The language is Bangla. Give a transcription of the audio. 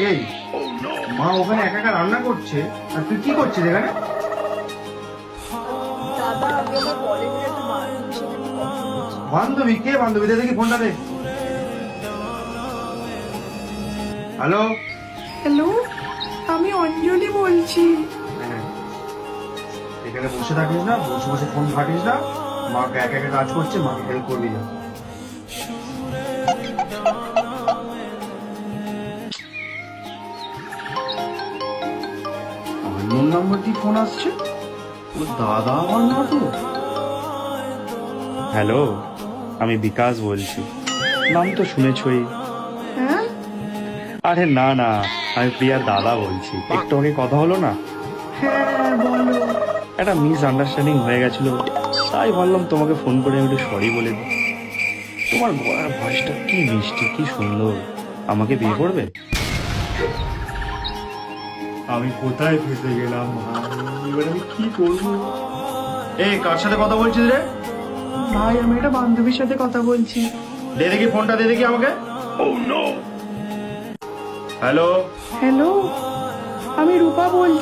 এই, মা ওখানে একা একা রান্না করছে আর তুই কি করছিস এখানে? দাদা, আমি আমার কলেজের একটা বান্ধবীর সাথে কথা বলছি। বান্ধবী? কে বান্ধবী? দে দেখি ফোনটা দে। হ্যালো। হ্যালো, আমি অঞ্জলি বলছি। এখানে বসে থাকিস না, বসে বসে ফোন ঘাটিস না। মাকে একা একা কাজ করছে, মাকে হেল্প করবি না। আননোন নাম্বার দিয়ে ফোন আসছে। ও দাদা আমার না তো। হ্যালো, আমি বিকাশ বলছি। নাম তো শুনেছই। হ্যাঁ, আরে না না, আমি প্রিয়ার দাদা বলছি। একটু আগে কথা হলো না, হ্যাঁ বলো। একটা মিস আন্ডারস্ট্যান্ডিং হয়ে গেছিল, তাই ভাবলাম তোমাকে ফোন করে আমি একটু সরি বলে দিই। তোমার গলার ভয়েসটা কি মিষ্টি, কি সুন্দর। আমাকে বিয়ে করবে? আমি কোথায় ফেসে গেলাম ভাই, এবার আমি কি করবো? এই, কার সাথে কথা বলছিস রে? ভাই, আমি একটা বান্ধবীর সাথে কথা বলছি। দে দেখি ফোনটা, দে দেখি আমাকে। হ্যালো। হ্যালো, আমি রূপা বলছি।